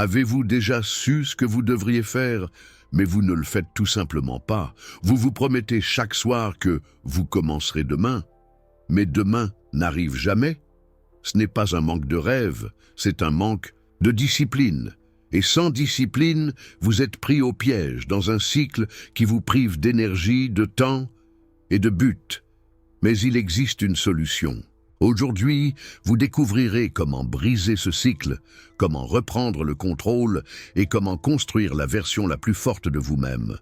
Avez-vous déjà su ce que vous devriez faire, mais vous ne le faites tout simplement pas? Vous vous promettez chaque soir que vous commencerez demain, mais demain n'arrive jamais. Ce n'est pas un manque de rêve, c'est un manque de discipline. Et sans discipline, vous êtes pris au piège dans un cycle qui vous prive d'énergie, de temps et de but. Mais il existe une solution. Aujourd'hui, vous découvrirez comment briser ce cycle, comment reprendre le contrôle et comment construire la version la plus forte de vous-même.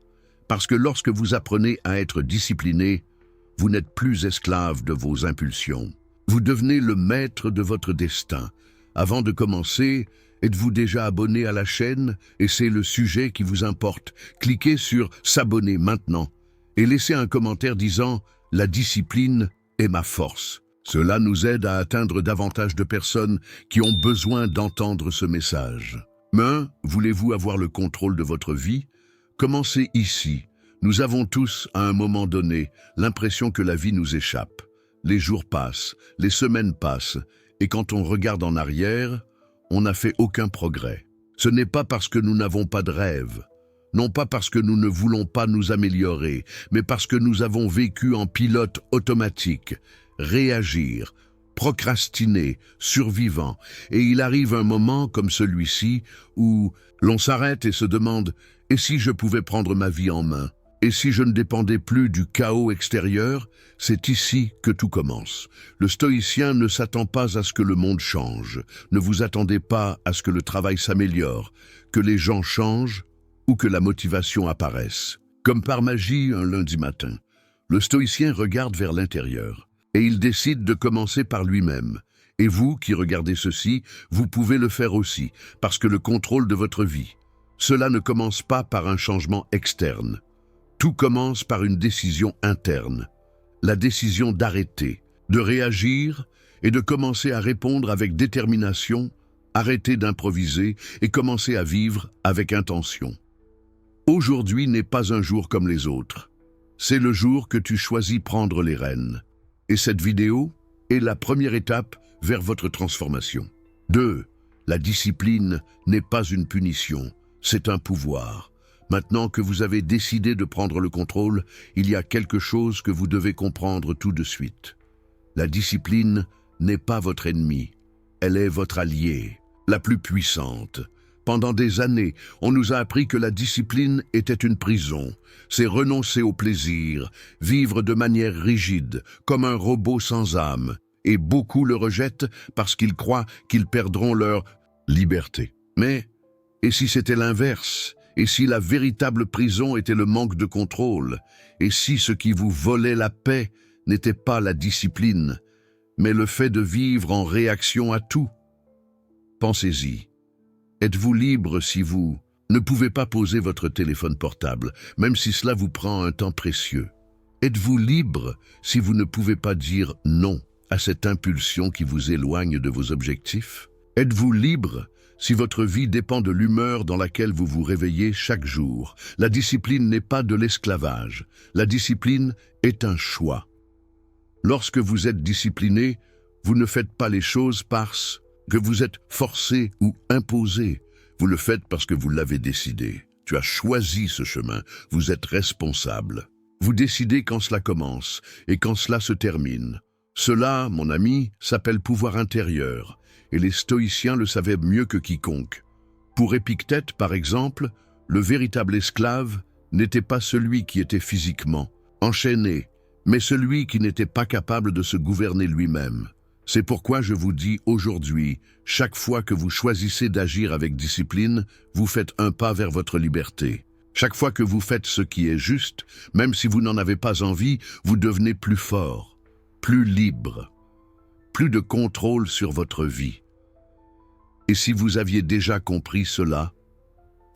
Parce que lorsque vous apprenez à être discipliné, vous n'êtes plus esclave de vos impulsions. Vous devenez le maître de votre destin. Avant de commencer, êtes-vous déjà abonné à la chaîne et c'est le sujet qui vous importe? Cliquez sur « S'abonner maintenant » et laissez un commentaire disant « La discipline est ma force ». Cela nous aide à atteindre davantage de personnes qui ont besoin d'entendre ce message. Mais voulez-vous avoir le contrôle de votre vie? Commencez ici. Nous avons tous, à un moment donné, l'impression que la vie nous échappe. Les jours passent, les semaines passent, et quand on regarde en arrière, on n'a fait aucun progrès. Ce n'est pas parce que nous n'avons pas de rêve, non pas parce que nous ne voulons pas nous améliorer, mais parce que nous avons vécu en pilote automatique, réagir, procrastiner, survivant, et il arrive un moment comme celui-ci où l'on s'arrête et se demande « Et si je pouvais prendre ma vie en main ?» Et si je ne dépendais plus du chaos extérieur? C'est ici que tout commence. Le stoïcien ne s'attend pas à ce que le monde change. Ne vous attendez pas à ce que le travail s'améliore, que les gens changent ou que la motivation apparaisse. Comme par magie un lundi matin, le stoïcien regarde vers l'intérieur et il décide de commencer par lui-même. Et vous qui regardez ceci, vous pouvez le faire aussi, parce que le contrôle de votre vie, cela ne commence pas par un changement externe. Tout commence par une décision interne, la décision d'arrêter, de réagir et de commencer à répondre avec détermination, arrêter d'improviser et commencer à vivre avec intention. Aujourd'hui n'est pas un jour comme les autres. C'est le jour que tu choisis prendre les rênes. Et cette vidéo est la première étape vers votre transformation. 2. La discipline n'est pas une punition, c'est un pouvoir. Maintenant que vous avez décidé de prendre le contrôle, il y a quelque chose que vous devez comprendre tout de suite. La discipline n'est pas votre ennemi, elle est votre alliée, la plus puissante. Pendant des années, on nous a appris que la discipline était une prison. C'est renoncer au plaisir, vivre de manière rigide, comme un robot sans âme. Et beaucoup le rejettent parce qu'ils croient qu'ils perdront leur liberté. Mais, et si c'était l'inverse ? Et si la véritable prison était le manque de contrôle? Et si ce qui vous volait la paix n'était pas la discipline, mais le fait de vivre en réaction à tout? Pensez-y. Êtes-vous libre si vous ne pouvez pas poser votre téléphone portable, même si cela vous prend un temps précieux? Êtes-vous libre si vous ne pouvez pas dire non à cette impulsion qui vous éloigne de vos objectifs? Êtes-vous libre si votre vie dépend de l'humeur dans laquelle vous vous réveillez chaque jour? La discipline n'est pas de l'esclavage. La discipline est un choix. Lorsque vous êtes discipliné, vous ne faites pas les choses parce que vous êtes forcé ou imposé. Vous le faites parce que vous l'avez décidé. Tu as choisi ce chemin. Vous êtes responsable. Vous décidez quand cela commence et quand cela se termine. Cela, mon ami, s'appelle pouvoir intérieur. Et les stoïciens le savaient mieux que quiconque. Pour Épictète, par exemple, le véritable esclave n'était pas celui qui était physiquement enchaîné, mais celui qui n'était pas capable de se gouverner lui-même. C'est pourquoi je vous dis aujourd'hui, chaque fois que vous choisissez d'agir avec discipline, vous faites un pas vers votre liberté. Chaque fois que vous faites ce qui est juste, même si vous n'en avez pas envie, vous devenez plus fort, plus libre. Plus de contrôle sur votre vie. Et si vous aviez déjà compris cela,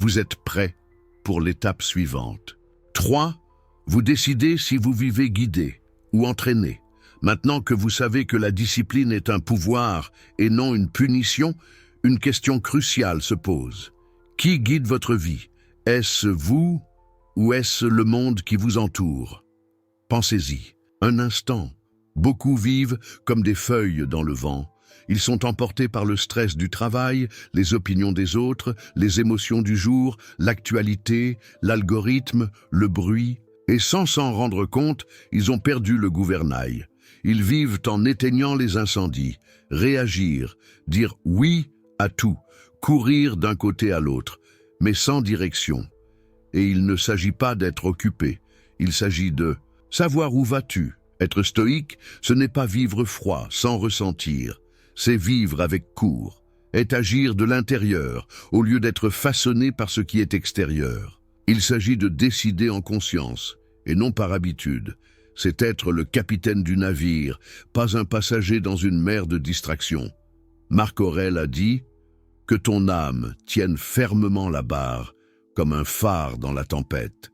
vous êtes prêt pour l'étape suivante. 3. Vous décidez si vous vivez guidé ou entraîné. Maintenant que vous savez que la discipline est un pouvoir et non une punition, une question cruciale se pose. Qui guide votre vie? Est-ce vous ou est-ce le monde qui vous entoure? Pensez-y, un instant. Beaucoup vivent comme des feuilles dans le vent, Ils sont emportés par le stress du travail, les opinions des autres, les émotions du jour, l'actualité, l'algorithme, le bruit. Et sans s'en rendre compte, ils ont perdu le gouvernail. Ils vivent en éteignant les incendies, réagir, dire oui à tout, courir d'un côté à l'autre, mais sans direction. Et il ne s'agit pas d'être occupé, il s'agit de savoir où vas-tu. Être stoïque, ce n'est pas vivre froid, sans ressentir, c'est vivre avec cours, est agir de l'intérieur, au lieu d'être façonné par ce qui est extérieur. Il s'agit de décider en conscience, et non par habitude. C'est être le capitaine du navire, pas un passager dans une mer de distractions. Marc Aurèle a dit « Que ton âme tienne fermement la barre, comme un phare dans la tempête.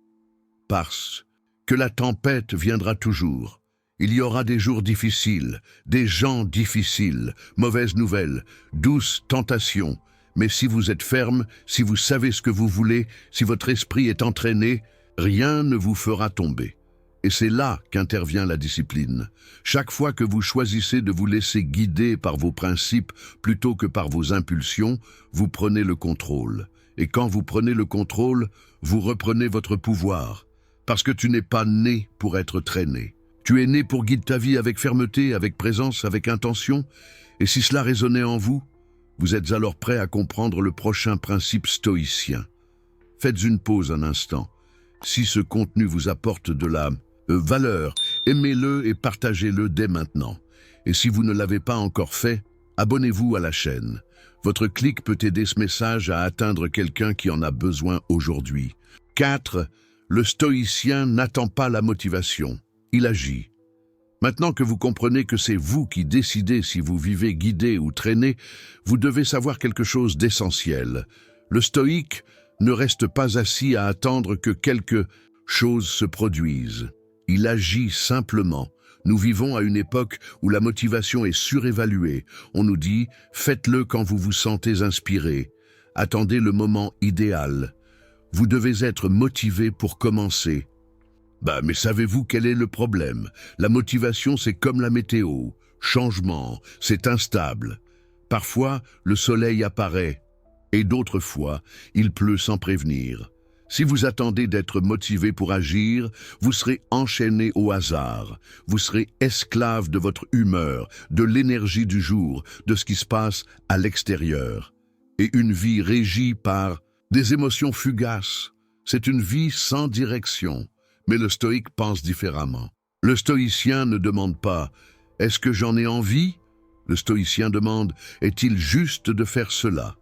Parce que la tempête viendra toujours. Il y aura des jours difficiles, des gens difficiles, mauvaises nouvelles, douces tentations. Mais si vous êtes ferme, si vous savez ce que vous voulez, si votre esprit est entraîné, rien ne vous fera tomber. Et c'est là qu'intervient la discipline. Chaque fois que vous choisissez de vous laisser guider par vos principes plutôt que par vos impulsions, vous prenez le contrôle. Et quand vous prenez le contrôle, vous reprenez votre pouvoir. Parce que tu n'es pas né pour être traîné. Tu es né pour guider ta vie avec fermeté, avec présence, avec intention. Et si cela résonnait en vous, vous êtes alors prêt à comprendre le prochain principe stoïcien. Faites une pause un instant. Si ce contenu vous apporte de la valeur, aimez-le et partagez-le dès maintenant. Et si vous ne l'avez pas encore fait, abonnez-vous à la chaîne. Votre clic peut aider ce message à atteindre quelqu'un qui en a besoin aujourd'hui. 4. Le stoïcien n'attend pas la motivation. Il agit. Maintenant que vous comprenez que c'est vous qui décidez si vous vivez guidé ou traîné, vous devez savoir quelque chose d'essentiel. Le stoïque ne reste pas assis à attendre que quelque chose se produise. Il agit simplement. Nous vivons à une époque où la motivation est surévaluée. On nous dit « faites-le quand vous vous sentez inspiré ». Attendez le moment idéal. Vous devez être motivé pour commencer. Mais savez-vous quel est le problème? La motivation, c'est comme la météo. Changement, c'est instable. Parfois, le soleil apparaît, et d'autres fois, il pleut sans prévenir. Si vous attendez d'être motivé pour agir, vous serez enchaîné au hasard. Vous serez esclave de votre humeur, de l'énergie du jour, de ce qui se passe à l'extérieur. Et une vie régie par des émotions fugaces. C'est une vie sans direction. Mais le stoïque pense différemment. Le stoïcien ne demande pas « Est-ce que j'en ai envie ?» Le stoïcien demande « Est-il juste de faire cela ?»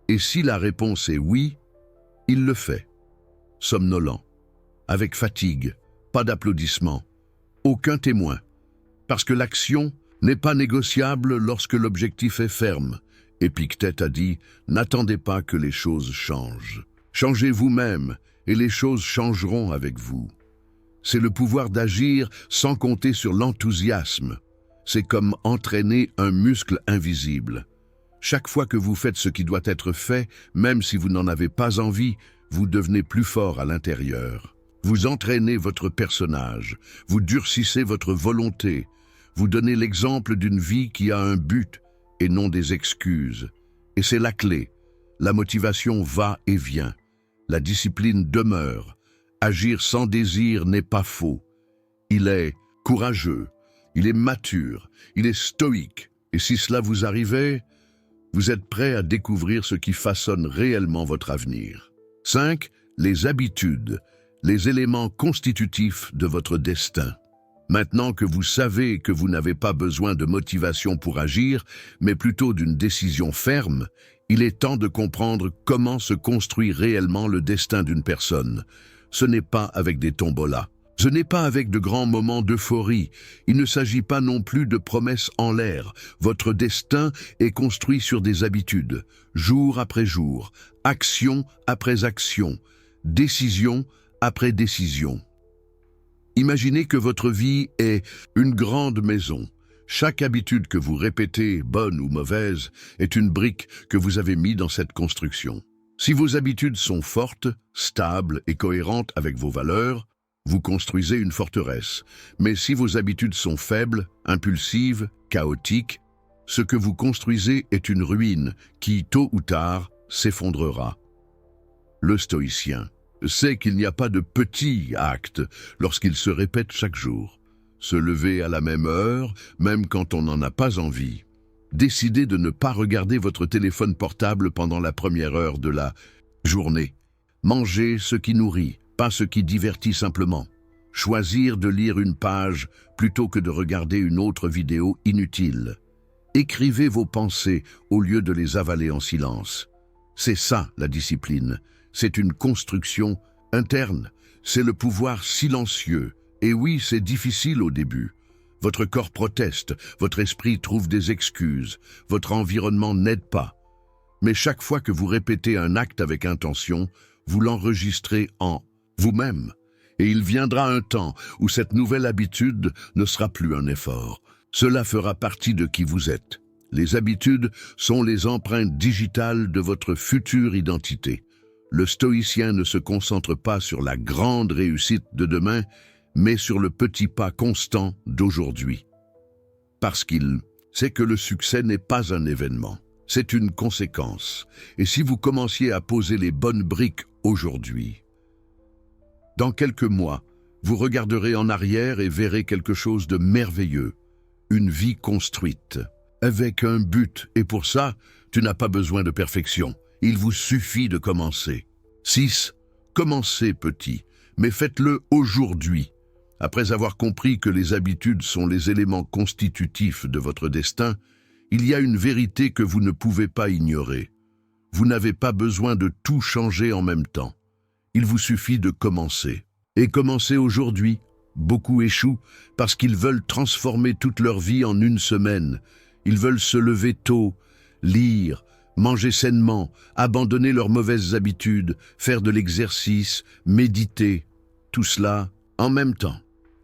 Et si la réponse est oui, il le fait. Somnolent, avec fatigue, pas d'applaudissements, aucun témoin. Parce que l'action n'est pas négociable lorsque l'objectif est ferme. Épictète a dit « N'attendez pas que les choses changent. Changez vous-même et les choses changeront avec vous. » C'est le pouvoir d'agir sans compter sur l'enthousiasme. C'est comme entraîner un muscle invisible. Chaque fois que vous faites ce qui doit être fait, même si vous n'en avez pas envie, vous devenez plus fort à l'intérieur. Vous entraînez votre personnage, vous durcissez votre volonté, vous donnez l'exemple d'une vie qui a un but et non des excuses. Et c'est la clé. La motivation va et vient. La discipline demeure. Agir sans désir n'est pas faux. Il est courageux, il est mature, il est stoïque. Et si cela vous arrivait, vous êtes prêt à découvrir ce qui façonne réellement votre avenir. 5. Les habitudes, les éléments constitutifs de votre destin. Maintenant que vous savez que vous n'avez pas besoin de motivation pour agir, mais plutôt d'une décision ferme, il est temps de comprendre comment se construit réellement le destin d'une personne. Ce n'est pas avec des tombolas. Ce n'est pas avec de grands moments d'euphorie. Il ne s'agit pas non plus de promesses en l'air. Votre destin est construit sur des habitudes, jour après jour, action après action, décision après décision. Imaginez que votre vie est une grande maison. Chaque habitude que vous répétez, bonne ou mauvaise, est une brique que vous avez mise dans cette construction. Si vos habitudes sont fortes, stables et cohérentes avec vos valeurs, vous construisez une forteresse. Mais si vos habitudes sont faibles, impulsives, chaotiques, Ce que vous construisez est une ruine qui, tôt ou tard, s'effondrera. Le stoïcien sait qu'il n'y a pas de petits actes lorsqu'il se répète chaque jour. Se lever à la même heure, même quand on n'en a pas envie. Décidez de ne pas regarder votre téléphone portable pendant la première heure de la journée. Mangez ce qui nourrit, pas ce qui divertit simplement. Choisir de lire une page plutôt que de regarder une autre vidéo inutile. Écrivez vos pensées au lieu de les avaler en silence. C'est ça la discipline. C'est une construction interne. C'est le pouvoir silencieux. Et oui, c'est difficile au début. Votre corps proteste, votre esprit trouve des excuses, votre environnement n'aide pas. Mais chaque fois que vous répétez un acte avec intention, vous l'enregistrez en vous-même. Et il viendra un temps où cette nouvelle habitude ne sera plus un effort. Cela fera partie de qui vous êtes. Les habitudes sont les empreintes digitales de votre future identité. Le stoïcien ne se concentre pas sur la grande réussite de demain, mais sur le petit pas constant d'aujourd'hui. Parce qu'il sait que le succès n'est pas un événement, c'est une conséquence. Et si vous commenciez à poser les bonnes briques aujourd'hui, dans quelques mois, vous regarderez en arrière et verrez quelque chose de merveilleux, une vie construite, avec un but. Et pour ça, tu n'as pas besoin de perfection. Il vous suffit de commencer. 6. Commencez petit, mais faites-le aujourd'hui. Après avoir compris que les habitudes sont les éléments constitutifs de votre destin, il y a une vérité que vous ne pouvez pas ignorer. Vous n'avez pas besoin de tout changer en même temps. Il vous suffit de commencer. Et commencer aujourd'hui. Beaucoup échouent parce qu'ils veulent transformer toute leur vie en une semaine. Ils veulent se lever tôt, lire, manger sainement, abandonner leurs mauvaises habitudes, faire de l'exercice, méditer. Tout cela en même temps.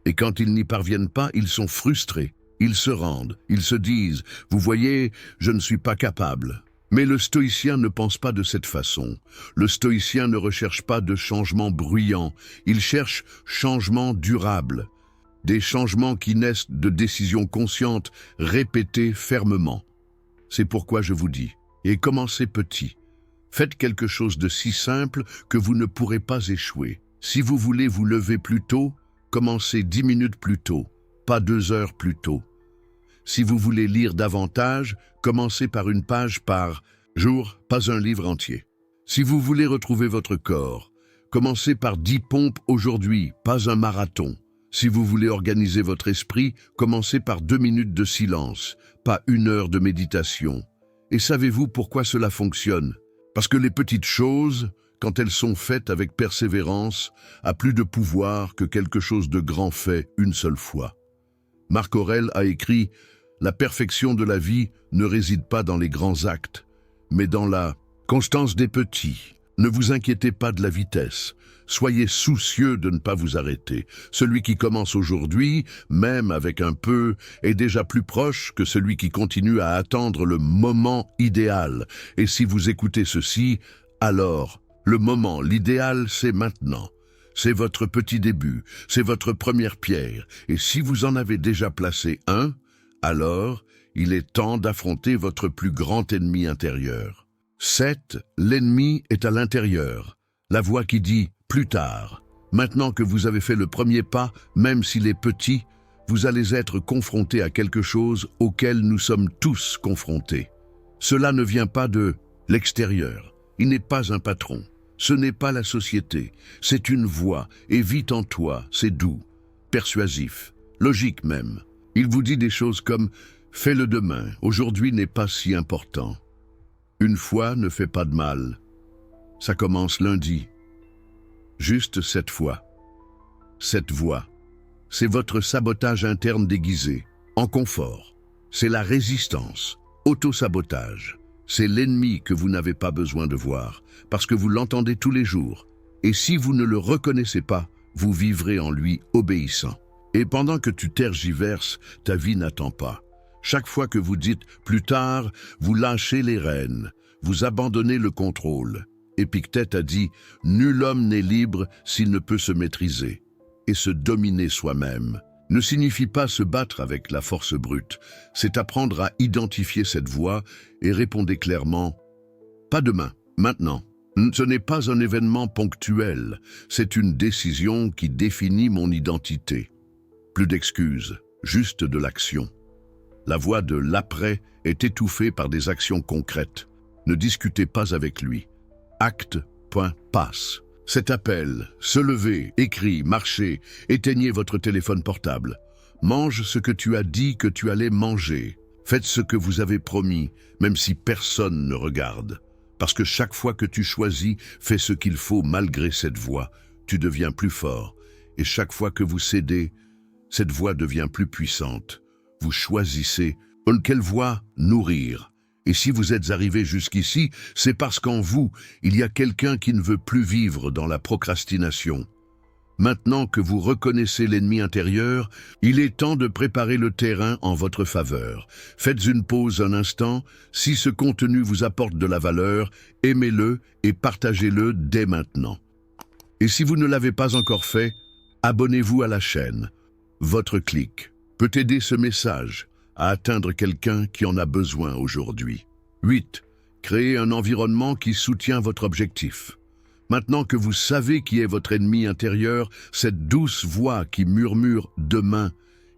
Et quand ils n'y parviennent pas, ils sont frustrés. Ils se rendent, ils se disent « Vous voyez, je ne suis pas capable ». Mais le stoïcien ne pense pas de cette façon. Le stoïcien ne recherche pas de changements bruyants, il cherche changements durables. Des changements qui naissent de décisions conscientes, répétées fermement. C'est pourquoi je vous dis, et commencez petit. Faites quelque chose de si simple que vous ne pourrez pas échouer. Si vous voulez vous lever plus tôt, commencez 10 minutes plus tôt, pas 2 heures plus tôt. Si vous voulez lire davantage, commencez par une page par jour, pas un livre entier. Si vous voulez retrouver votre corps, commencez par 10 pompes aujourd'hui, pas un marathon. Si vous voulez organiser votre esprit, commencez par 2 minutes de silence, pas 1 heure de méditation. Et savez-vous pourquoi cela fonctionne? Parce que les petites choses, quand elles sont faites avec persévérance, a plus de pouvoir que quelque chose de grand fait une seule fois. Marc Aurèle a écrit « La perfection de la vie ne réside pas dans les grands actes, mais dans la constance des petits. Ne vous inquiétez pas de la vitesse. Soyez soucieux de ne pas vous arrêter. Celui qui commence aujourd'hui, même avec un peu, est déjà plus proche que celui qui continue à attendre le moment idéal. Et si vous écoutez ceci, alors, le moment, l'idéal, c'est maintenant. C'est votre petit début, c'est votre première pierre. Et si vous en avez déjà placé un, alors, il est temps d'affronter votre plus grand ennemi intérieur. 7. L'ennemi est à l'intérieur. La voix qui dit « plus tard ». Maintenant que vous avez fait le premier pas, même s'il est petit, vous allez être confronté à quelque chose auquel nous sommes tous confrontés. Cela ne vient pas de l'extérieur. Il n'est pas un patron. Ce n'est pas la société. C'est une voix, et vit en toi, c'est doux, persuasif, logique même. Il vous dit des choses comme « fais-le demain, aujourd'hui n'est pas si important ». Une fois ne fait pas de mal. Ça commence lundi. Juste cette fois. Cette voix. C'est votre sabotage interne déguisé, en confort. C'est la résistance, auto-sabotage. C'est l'ennemi que vous n'avez pas besoin de voir, parce que vous l'entendez tous les jours. Et si vous ne le reconnaissez pas, vous vivrez en lui obéissant. Et pendant que tu tergiverses, ta vie n'attend pas. Chaque fois que vous dites « plus tard », vous lâchez les rênes, vous abandonnez le contrôle. Épictète a dit « nul homme n'est libre s'il ne peut se maîtriser et se dominer soi-même. ne signifie pas se battre avec la force brute. C'est apprendre à identifier cette voix et répondre clairement « Pas demain, maintenant ». Ce n'est pas un événement ponctuel, c'est une décision qui définit mon identité. Plus d'excuses, juste de l'action. La voix de l'après est étouffée par des actions concrètes. Ne discutez pas avec lui. Acte, point, passe. Cet appel, se lever, écrit, marcher, éteignez votre téléphone portable. Mange ce que tu as dit que tu allais manger. Faites ce que vous avez promis, même si personne ne regarde. Parce que chaque fois que tu choisis, fais ce qu'il faut malgré cette voix. Tu deviens plus fort. Et chaque fois que vous cédez, cette voix devient plus puissante. Vous choisissez quelle voix nourrir. Et si vous êtes arrivé jusqu'ici, c'est parce qu'en vous, il y a quelqu'un qui ne veut plus vivre dans la procrastination. Maintenant que vous reconnaissez l'ennemi intérieur, il est temps de préparer le terrain en votre faveur. Faites une pause un instant. Si ce contenu vous apporte de la valeur, aimez-le et partagez-le dès maintenant. Et si vous ne l'avez pas encore fait, abonnez-vous à la chaîne. Votre clic peut aider ce message à atteindre quelqu'un qui en a besoin aujourd'hui. 8. Créez un environnement qui soutient votre objectif. Maintenant que vous savez qui est votre ennemi intérieur, cette douce voix qui murmure « demain »,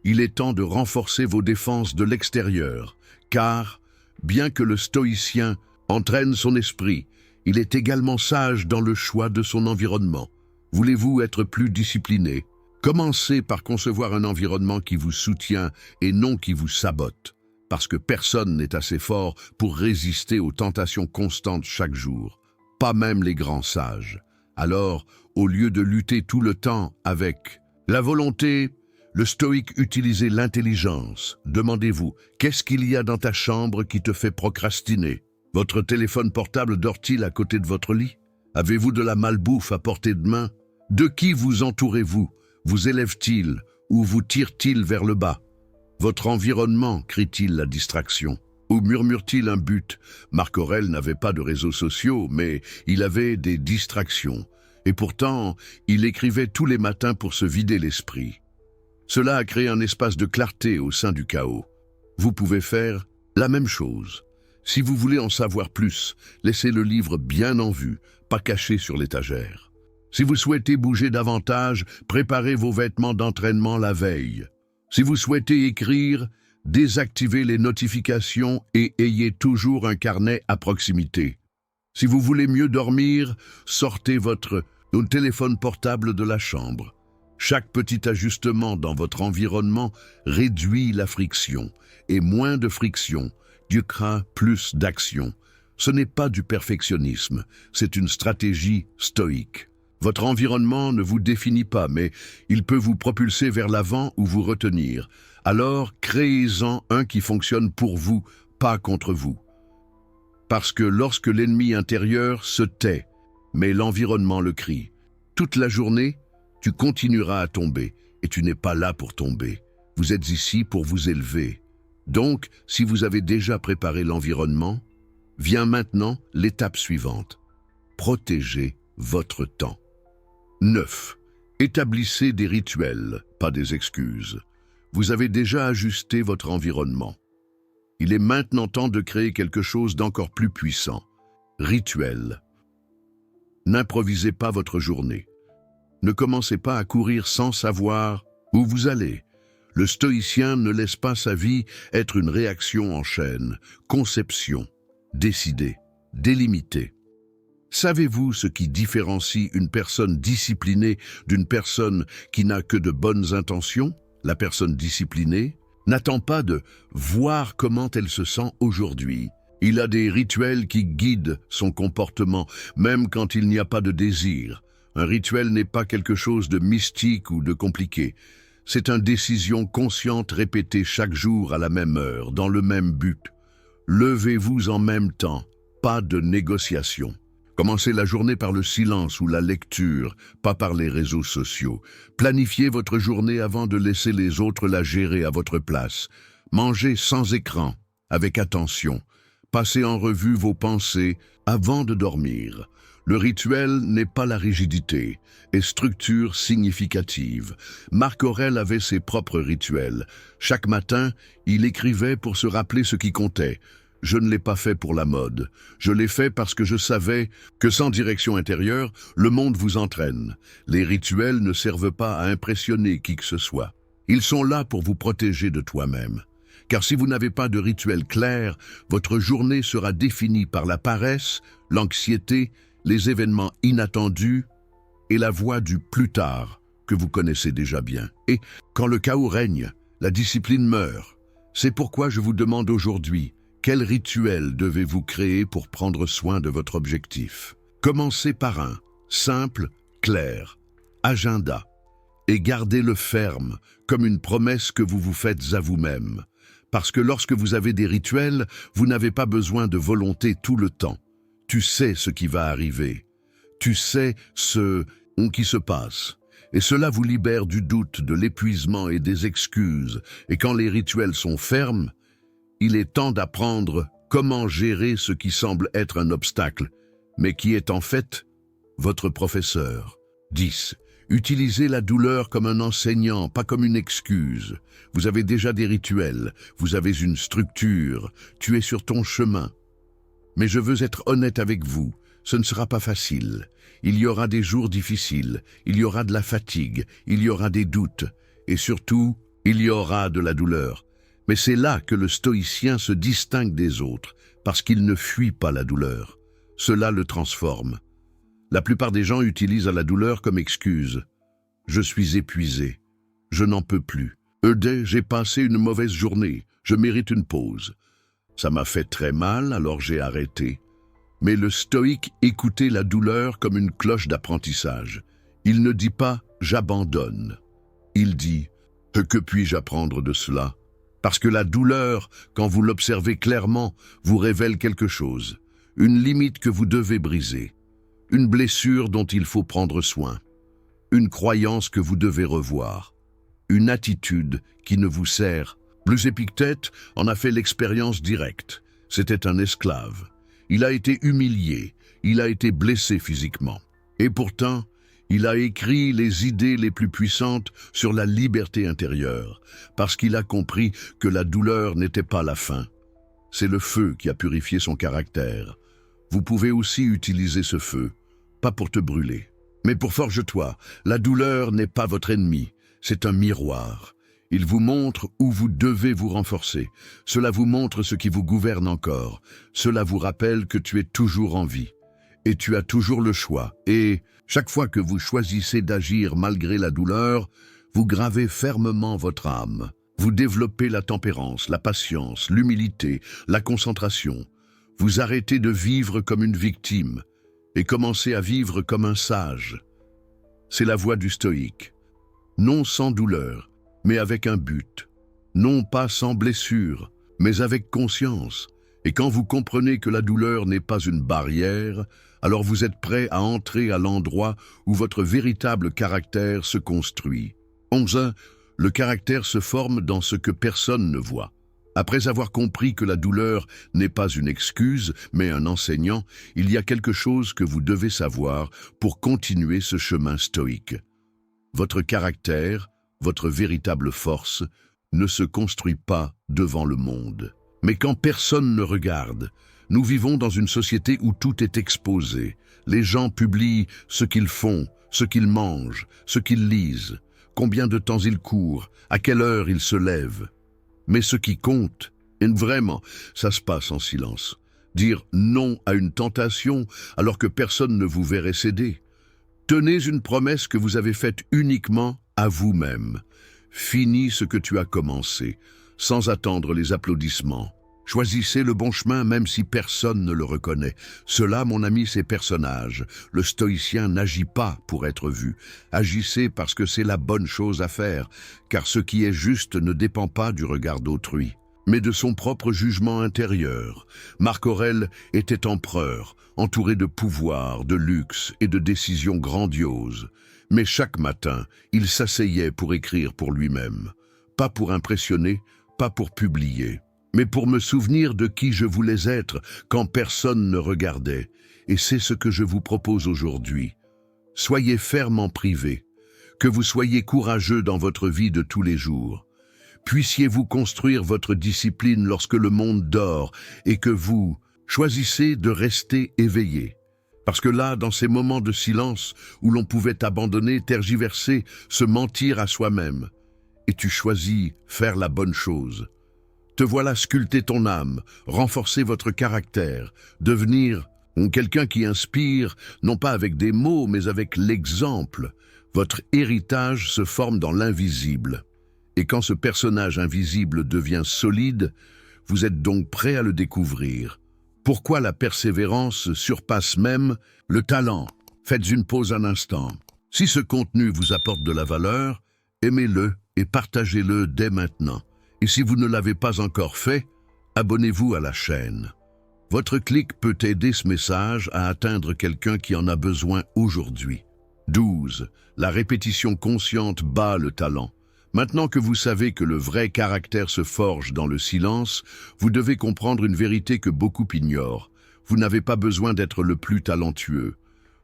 il est temps de renforcer vos défenses de l'extérieur. Car, bien que le stoïcien entraîne son esprit, il est également sage dans le choix de son environnement. Voulez-vous être plus discipliné? Commencez par concevoir un environnement qui vous soutient et non qui vous sabote, parce que personne n'est assez fort pour résister aux tentations constantes chaque jour, pas même les grands sages. Alors, au lieu de lutter tout le temps avec la volonté, le stoïque utilisez l'intelligence. Demandez-vous, qu'est-ce qu'il y a dans ta chambre qui te fait procrastiner? Votre téléphone portable dort-il à côté de votre lit? Avez-vous de la malbouffe à portée de main? De qui vous entourez-vous? Vous élève-t-il ou vous tire-t-il vers le bas? Votre environnement crée-t-il la distraction? Ou murmure-t-il un but? Marc Aurèle n'avait pas de réseaux sociaux, mais il avait des distractions. Et pourtant, il écrivait tous les matins pour se vider l'esprit. Cela a créé un espace de clarté au sein du chaos. Vous pouvez faire la même chose. Si vous voulez en savoir plus, laissez le livre bien en vue, pas caché sur l'étagère. Si vous souhaitez bouger davantage, préparez vos vêtements d'entraînement la veille. Si vous souhaitez écrire, désactivez les notifications et ayez toujours un carnet à proximité. Si vous voulez mieux dormir, sortez votre téléphone portable de la chambre. Chaque petit ajustement dans votre environnement réduit la friction. Et moins de friction, Dieu craint plus d'action. Ce n'est pas du perfectionnisme, c'est une stratégie stoïque. Votre environnement ne vous définit pas, mais il peut vous propulser vers l'avant ou vous retenir. Alors, créez-en un qui fonctionne pour vous, pas contre vous. Parce que lorsque l'ennemi intérieur se tait, mais l'environnement le crie, toute la journée, tu continueras à tomber, et tu n'es pas là pour tomber. Vous êtes ici pour vous élever. Donc, si vous avez déjà préparé l'environnement, vient maintenant l'étape suivante. Protégez votre temps. 9. Établissez des rituels, pas des excuses. Vous avez déjà ajusté votre environnement. Il est maintenant temps de créer quelque chose d'encore plus puissant. Rituel. N'improvisez pas votre journée. Ne commencez pas à courir sans savoir où vous allez. Le stoïcien ne laisse pas sa vie être une réaction en chaîne. Conception, décider, délimiter. Savez-vous ce qui différencie une personne disciplinée d'une personne qui n'a que de bonnes intentions? La personne disciplinée n'attend pas de voir comment elle se sent aujourd'hui. Il a des rituels qui guident son comportement, même quand il n'y a pas de désir. Un rituel n'est pas quelque chose de mystique ou de compliqué. C'est une décision consciente répétée chaque jour à la même heure, dans le même but. Levez-vous en même temps, pas de négociation. Commencez la journée par le silence ou la lecture, pas par les réseaux sociaux. Planifiez votre journée avant de laisser les autres la gérer à votre place. Mangez sans écran, avec attention. Passez en revue vos pensées avant de dormir. Le rituel n'est pas la rigidité et structure significative. Marc Aurèle avait ses propres rituels. Chaque matin, il écrivait pour se rappeler ce qui comptait. Je ne l'ai pas fait pour la mode. Je l'ai fait parce que je savais que sans direction intérieure, le monde vous entraîne. Les rituels ne servent pas à impressionner qui que ce soit. Ils sont là pour vous protéger de toi-même. Car si vous n'avez pas de rituel clair, votre journée sera définie par la paresse, l'anxiété, les événements inattendus et la voie du plus tard que vous connaissez déjà bien. Et quand le chaos règne, la discipline meurt. C'est pourquoi je vous demande aujourd'hui, quel rituel devez-vous créer pour prendre soin de votre objectif? Commencez par un simple, clair, agenda et gardez-le ferme comme une promesse que vous vous faites à vous-même. Parce que lorsque vous avez des rituels, vous n'avez pas besoin de volonté tout le temps. Tu sais ce qui va arriver. Tu sais ce qui se passe. Et cela vous libère du doute, de l'épuisement et des excuses. Et quand les rituels sont fermes, il est temps d'apprendre comment gérer ce qui semble être un obstacle, mais qui est en fait votre professeur. 10. Utilisez la douleur comme un enseignant, pas comme une excuse. Vous avez déjà des rituels, vous avez une structure, tu es sur ton chemin. Mais je veux être honnête avec vous, ce ne sera pas facile. Il y aura des jours difficiles, il y aura de la fatigue, il y aura des doutes, et surtout, il y aura de la douleur. Mais c'est là que le stoïcien se distingue des autres, parce qu'il ne fuit pas la douleur. Cela le transforme. La plupart des gens utilisent la douleur comme excuse. Je suis épuisé, je n'en peux plus. J'ai passé une mauvaise journée, je mérite une pause. Ça m'a fait très mal, alors j'ai arrêté. Mais le stoïque écoutait la douleur comme une cloche d'apprentissage. Il ne dit pas « j'abandonne ». Il dit « que puis-je apprendre de cela ?» Parce que la douleur, quand vous l'observez clairement, vous révèle quelque chose. Une limite que vous devez briser. Une blessure dont il faut prendre soin. Une croyance que vous devez revoir. Une attitude qui ne vous sert. Plus Épictète en a fait l'expérience directe. C'était un esclave. Il a été humilié, il a été blessé physiquement. Et pourtant, il a écrit les idées les plus puissantes sur la liberté intérieure, parce qu'il a compris que la douleur n'était pas la fin. C'est le feu qui a purifié son caractère. Vous pouvez aussi utiliser ce feu, pas pour te brûler, mais pour forge-toi. La douleur n'est pas votre ennemi, c'est un miroir. Il vous montre où vous devez vous renforcer. Cela vous montre ce qui vous gouverne encore. Cela vous rappelle que tu es toujours en vie. Et tu as toujours le choix. Et chaque fois que vous choisissez d'agir malgré la douleur, vous gravez fermement votre âme. Vous développez la tempérance, la patience, l'humilité, la concentration. Vous arrêtez de vivre comme une victime et commencez à vivre comme un sage. C'est la voie du stoïque. Non sans douleur, mais avec un but. Non pas sans blessure, mais avec conscience. Et quand vous comprenez que la douleur n'est pas une barrière, alors vous êtes prêt à entrer à l'endroit où votre véritable caractère se construit. 11. Le caractère se forme dans ce que personne ne voit. Après avoir compris que la douleur n'est pas une excuse, mais un enseignant, il y a quelque chose que vous devez savoir pour continuer ce chemin stoïque. Votre caractère, votre véritable force, ne se construit pas devant le monde. Mais quand personne ne regarde, nous vivons dans une société où tout est exposé. Les gens publient ce qu'ils font, ce qu'ils mangent, ce qu'ils lisent, combien de temps ils courent, à quelle heure ils se lèvent. Mais ce qui compte, et vraiment, ça se passe en silence. Dire non à une tentation alors que personne ne vous verrait céder. Tenez une promesse que vous avez faite uniquement à vous-même. Finis ce que tu as commencé, sans attendre les applaudissements. Choisissez le bon chemin même si personne ne le reconnaît. Cela, mon ami, c'est personnage. Le stoïcien n'agit pas pour être vu. Agissez parce que c'est la bonne chose à faire, car ce qui est juste ne dépend pas du regard d'autrui, mais de son propre jugement intérieur. Marc Aurèle était empereur, entouré de pouvoir, de luxe et de décisions grandioses. Mais chaque matin, il s'asseyait pour écrire pour lui-même. Pas pour impressionner, pas pour publier, mais pour me souvenir de qui je voulais être quand personne ne regardait. Et c'est ce que je vous propose aujourd'hui. Soyez ferme en privé, que vous soyez courageux dans votre vie de tous les jours. Puissiez-vous construire votre discipline lorsque le monde dort et que vous choisissez de rester éveillé. Parce que là, dans ces moments de silence où l'on pouvait abandonner, tergiverser, se mentir à soi-même, et tu choisis faire la bonne chose. Te voilà sculpter ton âme, renforcer votre caractère, devenir quelqu'un qui inspire, non pas avec des mots, mais avec l'exemple. Votre héritage se forme dans l'invisible. Et quand ce personnage invisible devient solide, vous êtes donc prêt à le découvrir. Pourquoi la persévérance surpasse même le talent? Faites une pause un instant. Si ce contenu vous apporte de la valeur, aimez-le et partagez-le dès maintenant. Et si vous ne l'avez pas encore fait, abonnez-vous à la chaîne. Votre clic peut aider ce message à atteindre quelqu'un qui en a besoin aujourd'hui. 12. La répétition consciente bat le talent. Maintenant que vous savez que le vrai caractère se forge dans le silence, vous devez comprendre une vérité que beaucoup ignorent. Vous n'avez pas besoin d'être le plus talentueux.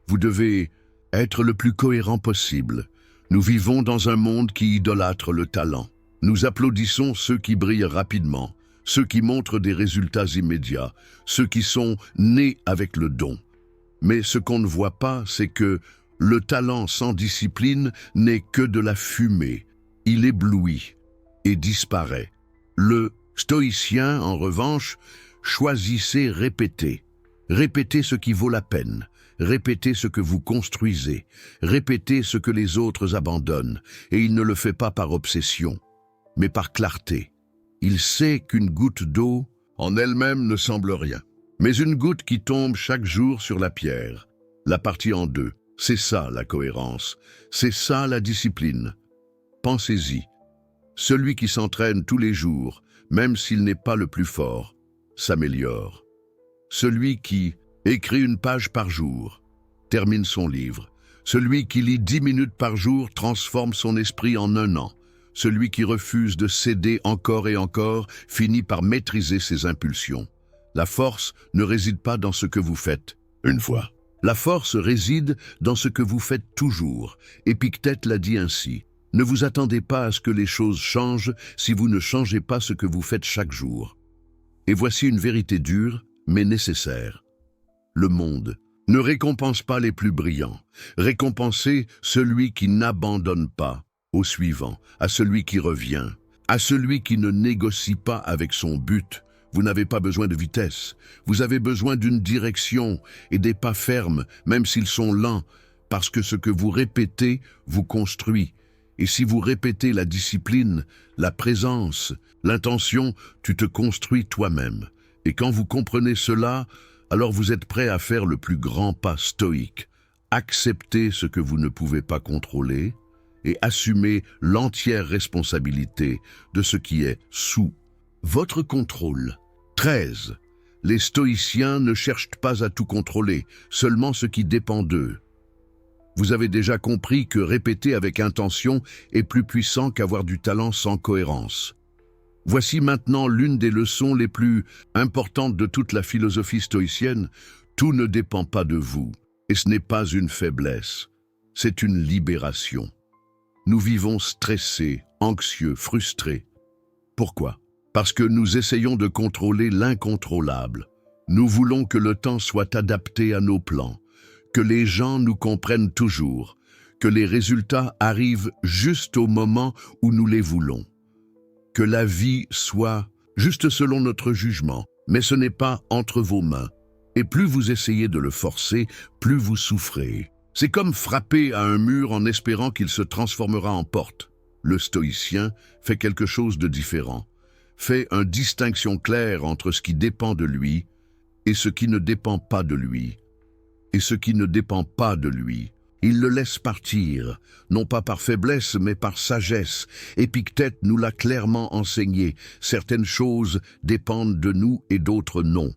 Vous devez être le plus cohérent possible. Nous vivons dans un monde qui idolâtre le talent. Nous applaudissons ceux qui brillent rapidement, ceux qui montrent des résultats immédiats, ceux qui sont nés avec le don. Mais ce qu'on ne voit pas, c'est que le talent sans discipline n'est que de la fumée. Il éblouit et disparaît. Le stoïcien, en revanche, choisissait répéter. Répétez ce qui vaut la peine. Répétez ce que vous construisez. Répétez ce que les autres abandonnent. Et il ne le fait pas par obsession, mais par clarté. Il sait qu'une goutte d'eau, en elle-même, ne semble rien. Mais une goutte qui tombe chaque jour sur la pierre, la partie en deux. C'est ça la cohérence. C'est ça la discipline. Pensez-y. Celui qui s'entraîne tous les jours, même s'il n'est pas le plus fort, s'améliore. Celui qui écrit une page par jour termine son livre. Celui qui lit 10 minutes par jour transforme son esprit en 1 an. Celui qui refuse de céder encore et encore finit par maîtriser ses impulsions. La force ne réside pas dans ce que vous faites une fois. La force réside dans ce que vous faites toujours. Épictète l'a dit ainsi. Ne vous attendez pas à ce que les choses changent si vous ne changez pas ce que vous faites chaque jour. Et voici une vérité dure, mais nécessaire. Le monde ne récompense pas les plus brillants. Récompensez celui qui n'abandonne pas au suivant, à celui qui revient, à celui qui ne négocie pas avec son but. Vous n'avez pas besoin de vitesse. Vous avez besoin d'une direction et des pas fermes, même s'ils sont lents, parce que ce que vous répétez vous construit. Et si vous répétez la discipline, la présence, l'intention, tu te construis toi-même. Et quand vous comprenez cela, alors vous êtes prêt à faire le plus grand pas stoïque. Acceptez ce que vous ne pouvez pas contrôler et assumez l'entière responsabilité de ce qui est sous votre contrôle. 13. Les stoïciens ne cherchent pas à tout contrôler, seulement ce qui dépend d'eux. Vous avez déjà compris que répéter avec intention est plus puissant qu'avoir du talent sans cohérence. Voici maintenant l'une des leçons les plus importantes de toute la philosophie stoïcienne. Tout ne dépend pas de vous, et ce n'est pas une faiblesse, c'est une libération. Nous vivons stressés, anxieux, frustrés. Pourquoi? Parce que nous essayons de contrôler l'incontrôlable. Nous voulons que le temps soit adapté à nos plans, que les gens nous comprennent toujours, que les résultats arrivent juste au moment où nous les voulons, que la vie soit juste selon notre jugement, mais ce n'est pas entre vos mains. Et plus vous essayez de le forcer, plus vous souffrez. C'est comme frapper à un mur en espérant qu'il se transformera en porte. Le stoïcien fait quelque chose de différent, fait une distinction claire entre ce qui dépend de lui et ce qui ne dépend pas de lui. Et ce qui ne dépend pas de lui, il le laisse partir, non pas par faiblesse, mais par sagesse. Épictète nous l'a clairement enseigné. Certaines choses dépendent de nous et d'autres non.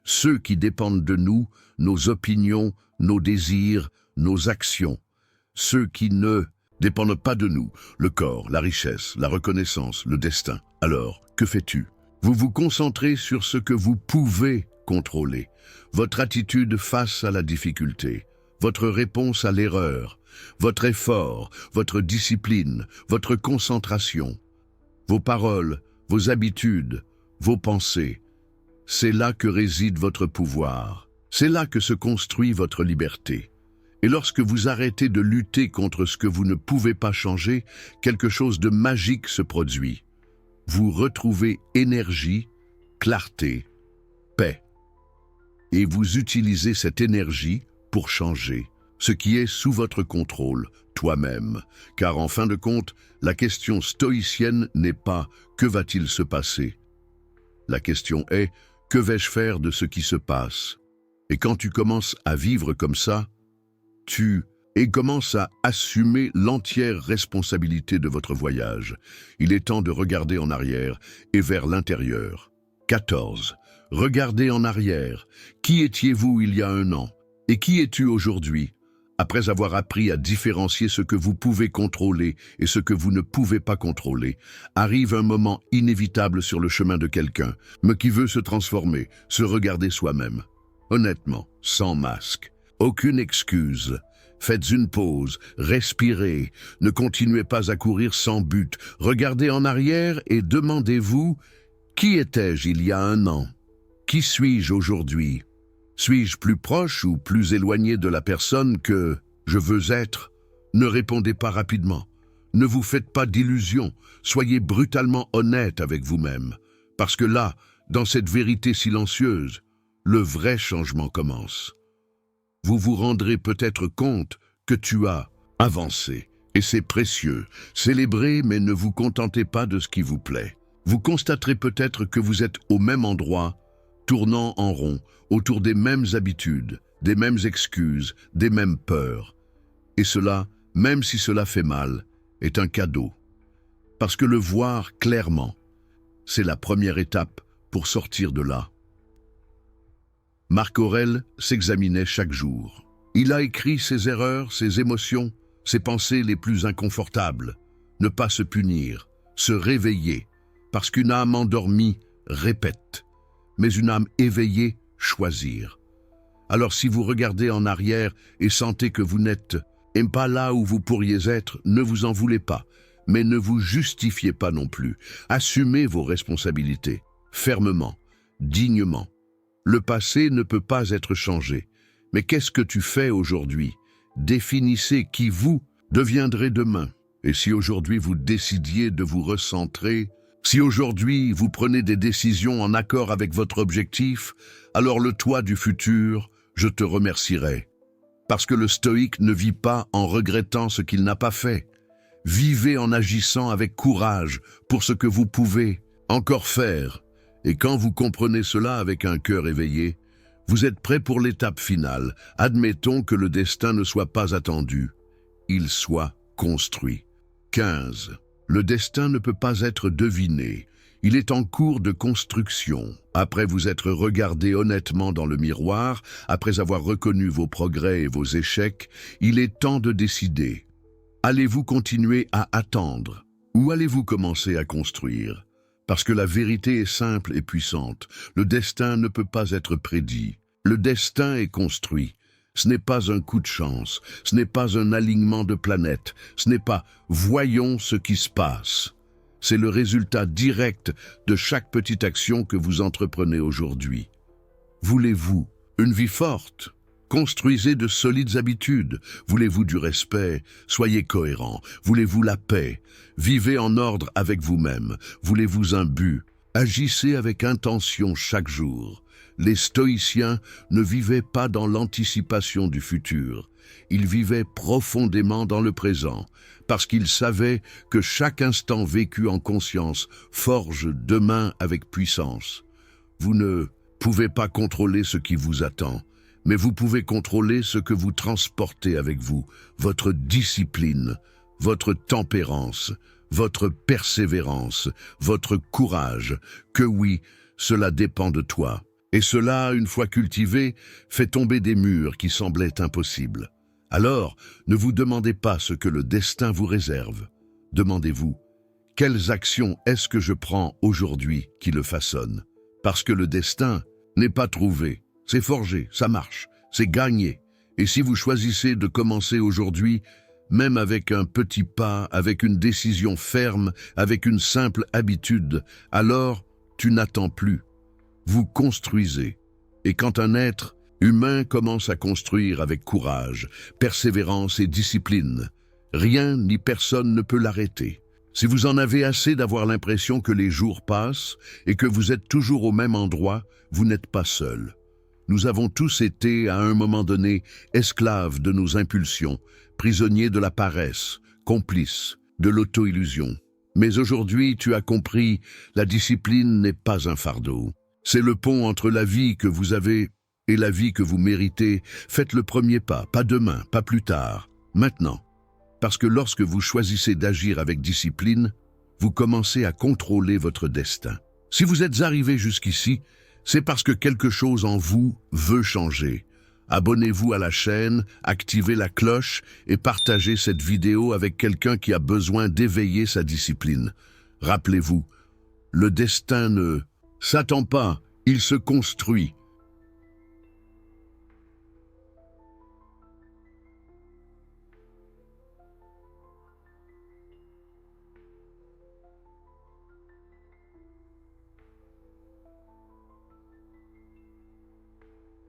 Ceux qui dépendent de nous, nos opinions, nos désirs, nos actions. Ceux qui ne dépendent pas de nous, le corps, la richesse, la reconnaissance, le destin. Alors, que fais-tu? Vous vous concentrez sur ce que vous pouvez contrôler. Votre attitude face à la difficulté, votre réponse à l'erreur, votre effort, votre discipline, votre concentration, vos paroles, vos habitudes, vos pensées. C'est là que réside votre pouvoir. C'est là que se construit votre liberté. Et lorsque vous arrêtez de lutter contre ce que vous ne pouvez pas changer, quelque chose de magique se produit. Vous retrouvez énergie, clarté, paix. Et vous utilisez cette énergie pour changer ce qui est sous votre contrôle, toi-même. Car en fin de compte, la question stoïcienne n'est pas « que va-t-il se passer ?» La question est « que vais-je faire de ce qui se passe ?» Et quand tu commences à vivre comme ça, et commence à assumer l'entière responsabilité de votre voyage. Il est temps de regarder en arrière et vers l'intérieur. 14. Regardez en arrière. Qui étiez-vous il y a un an? Et qui es-tu aujourd'hui? Après avoir appris à différencier ce que vous pouvez contrôler et ce que vous ne pouvez pas contrôler, arrive un moment inévitable sur le chemin de quelqu'un, mais qui veut se transformer, se regarder soi-même. Honnêtement, sans masque. Aucune excuse. Faites une pause, respirez, ne continuez pas à courir sans but. Regardez en arrière et demandez-vous « Qui étais-je il y a un an? Qui suis-je aujourd'hui? Suis-je plus proche ou plus éloigné de la personne que je veux être ?» Ne répondez pas rapidement. Ne vous faites pas d'illusions. Soyez brutalement honnête avec vous-même. Parce que là, dans cette vérité silencieuse, le vrai changement commence. Vous vous rendrez peut-être compte que tu as avancé, et c'est précieux. Célébrez, mais ne vous contentez pas de ce qui vous plaît. Vous constaterez peut-être que vous êtes au même endroit, tournant en rond, autour des mêmes habitudes, des mêmes excuses, des mêmes peurs. Et cela, même si cela fait mal, est un cadeau. Parce que le voir clairement, c'est la première étape pour sortir de là. Marc Aurèle s'examinait chaque jour. Il a écrit ses erreurs, ses émotions, ses pensées les plus inconfortables. Ne pas se punir, se réveiller, parce qu'une âme endormie répète, mais une âme éveillée choisir. Alors si vous regardez en arrière et sentez que vous n'êtes pas là où vous pourriez être, ne vous en voulez pas, mais ne vous justifiez pas non plus. Assumez vos responsabilités, fermement, dignement. Le passé ne peut pas être changé. Mais qu'est-ce que tu fais aujourd'hui? Définissez qui vous deviendrez demain. Et si aujourd'hui vous décidiez de vous recentrer, si aujourd'hui vous prenez des décisions en accord avec votre objectif, alors le toi du futur, je te remercierai. Parce que le stoïque ne vit pas en regrettant ce qu'il n'a pas fait. Vivez en agissant avec courage pour ce que vous pouvez encore faire. Et quand vous comprenez cela avec un cœur éveillé, vous êtes prêt pour l'étape finale. Admettons que le destin ne soit pas attendu, il soit construit. 15. Le destin ne peut pas être deviné. Il est en cours de construction. Après vous être regardé honnêtement dans le miroir, après avoir reconnu vos progrès et vos échecs, il est temps de décider. Allez-vous continuer à attendre ou allez-vous commencer à construire? Parce que la vérité est simple et puissante. Le destin ne peut pas être prédit. Le destin est construit. Ce n'est pas un coup de chance. Ce n'est pas un alignement de planètes. Ce n'est pas « voyons ce qui se passe ». C'est le résultat direct de chaque petite action que vous entreprenez aujourd'hui. Voulez-vous une vie forte? Construisez de solides habitudes. Voulez-vous du respect? Soyez cohérent. Voulez-vous la paix? Vivez en ordre avec vous-même. Voulez-vous un but? Agissez avec intention chaque jour. Les stoïciens ne vivaient pas dans l'anticipation du futur. Ils vivaient profondément dans le présent, parce qu'ils savaient que chaque instant vécu en conscience forge demain avec puissance. Vous ne pouvez pas contrôler ce qui vous attend, mais vous pouvez contrôler ce que vous transportez avec vous, votre discipline, votre tempérance, votre persévérance, votre courage, que oui, cela dépend de toi. Et cela, une fois cultivé, fait tomber des murs qui semblaient impossibles. Alors, ne vous demandez pas ce que le destin vous réserve. Demandez-vous, quelles actions est-ce que je prends aujourd'hui qui le façonnent? Parce que le destin n'est pas trouvé. C'est forgé, ça marche, c'est gagné. Et si vous choisissez de commencer aujourd'hui, même avec un petit pas, avec une décision ferme, avec une simple habitude, alors tu n'attends plus. Vous construisez. Et quand un être humain commence à construire avec courage, persévérance et discipline, rien ni personne ne peut l'arrêter. Si vous en avez assez d'avoir l'impression que les jours passent et que vous êtes toujours au même endroit, vous n'êtes pas seul. Nous avons tous été, à un moment donné, esclaves de nos impulsions, prisonniers de la paresse, complices de l'auto-illusion. Mais aujourd'hui, tu as compris, la discipline n'est pas un fardeau. C'est le pont entre la vie que vous avez et la vie que vous méritez. Faites le premier pas, pas demain, pas plus tard, maintenant. Parce que lorsque vous choisissez d'agir avec discipline, vous commencez à contrôler votre destin. Si vous êtes arrivé jusqu'ici, c'est parce que quelque chose en vous veut changer. Abonnez-vous à la chaîne, activez la cloche et partagez cette vidéo avec quelqu'un qui a besoin d'éveiller sa discipline. Rappelez-vous, le destin ne s'attend pas, il se construit.